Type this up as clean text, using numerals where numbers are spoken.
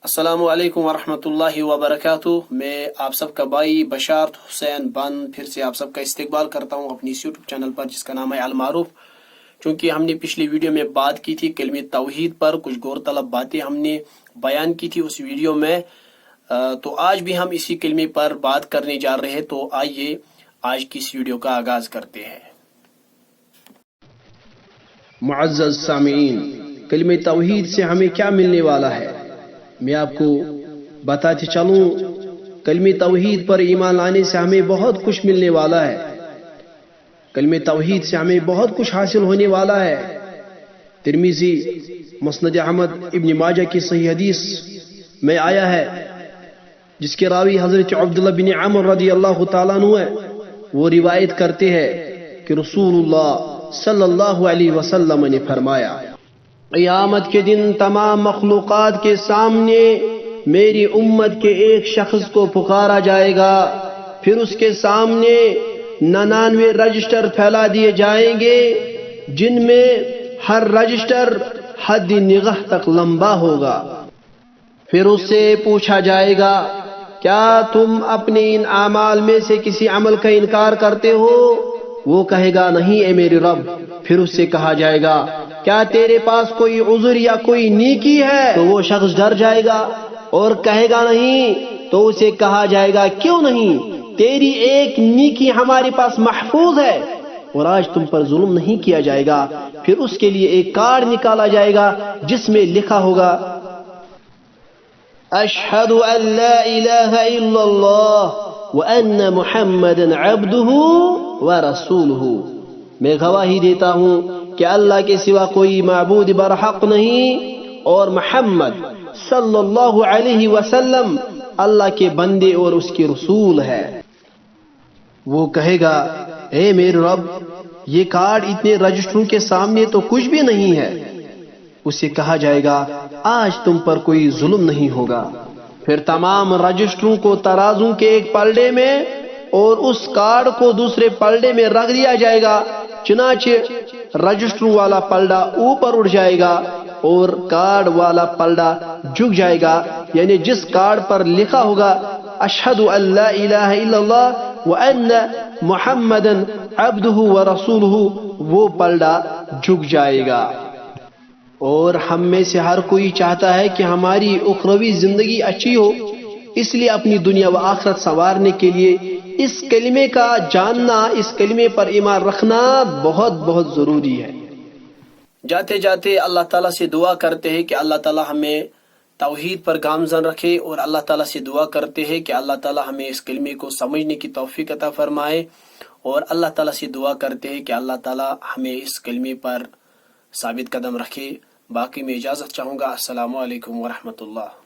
अस्सलामु अलैकुम वरहमतुल्लाहि वबरकातुह। मैं आप सबका भाई बशारत हुसैन बन फिर से आप सबका इस्तकबाल करता हूँ अपनी इस यूट्यूब चैनल पर जिसका नाम है अल मारूफ। चूँकि हमने पिछली वीडियो में बात की थी कलमे तौहीद पर, कुछ गौरतलब बातें हमने बयान की थी उस वीडियो में, तो आज भी हम इसी कलमे पर बात करने जा रहे हैं। तो आइए आज की इस वीडियो का आगाज करते हैं। मुअज़्ज़ज़ सामीन, कलमे तौहीद से हमें क्या मिलने वाला है, मैं आपको बताते चलूं। कलमे तौहीद पर ईमान लाने से हमें बहुत कुछ मिलने वाला है। कलमे तौहीद से हमें बहुत कुछ हासिल होने वाला है। तिरमिज़ी, मुस्नद अहमद, इब्न माजा की सही हदीस में आया है, जिसके रावी हजरत अब्दुल्लाह बिन अमर रज़ियल्लाहु ताला अन्हु है। वो रिवायत करते हैं कि रसूलुल्लाह सल्लल्लाहु अलैहि वसल्लम ने फरमाया, क़यामत के दिन तमाम मखलूक़ात के सामने मेरी उम्मत के एक शख्स को पुकारा जाएगा, फिर उसके सामने 99 रजिस्टर फैला दिए जाएंगे, जिनमें हर रजिस्टर हद निगाह तक लंबा होगा। फिर उससे पूछा जाएगा, क्या तुम अपने इन आमाल में से किसी अमल का इनकार करते हो? वो कहेगा, नहीं ए मेरे रब। फिर उससे कहा जाएगा, क्या तेरे पास कोई उज़्र या कोई नेकी है? तो वो शख्स डर जाएगा और कहेगा नहीं। तो उसे कहा जाएगा, क्यों नहीं? तेरी एक नेकी हमारे पास महफूज है और आज तुम पर जुल्म नहीं किया जाएगा। फिर उसके लिए एक कार्ड निकाला जाएगा जिसमें लिखा होगा, अशहदु अल्ला इलाहा इल्लल्लाह व अन्ना मुहम्मदन अब्दुहु व रसूलुहु। मैं गवाही देता हूँ कि अल्लाह के सिवा कोई माबूद बरहक नहीं और मोहम्मद सल्लल्लाहु अलैहि वसल्लम अल्लाह के बंदे और उसके रसूल है। वो कहेगा, ए मेरे रब, ये कार्ड इतने रजिस्टरों के सामने तो कुछ भी नहीं है। उसे कहा जाएगा, आज तुम पर कोई जुल्म नहीं होगा। फिर तमाम रजिस्टरों को तराजू के एक पलड़े में और उस कार्ड को दूसरे पलड़े में रख दिया जाएगा। चुनाचे रजिस्टरों वाला पलड़ा ऊपर उठ जाएगा और कार्ड वाला पलड़ा झुक जाएगा, यानी जिस कार्ड पर लिखा होगा अशहदु अल्ला इलाहा इल्लल्लाह व अन्ना मुहम्मदन अब्दुहु व रसूलुहु, वो पलड़ा झुक जाएगा। और हम में से हर कोई चाहता है कि हमारी उखरवी जिंदगी अच्छी हो, इसलिए अपनी दुनिया व आखिरत संवारने के लिए इस कलिमे का जानना, इस कलिमे पर ईमान रखना बहुत बहुत जरूरी है। जाते जाते अल्लाह ताला से दुआ करते हैं कि अल्लाह ताला हमें तौहीद पर गामजन रखे, और अल्लाह ताला से दुआ करते हैं कि अल्लाह ताला हमें इस कलिमे को समझने की तौफीक अता फरमाए, और अल्लाह ताला से दुआ करते हैं कि अल्लाह ताला हमें इस कलिमे पर साबित कदम रखे। बाकी मैं इजाज़त चाहूँगा। अस्सलामु अलैकुम वरहमतुल्लाह।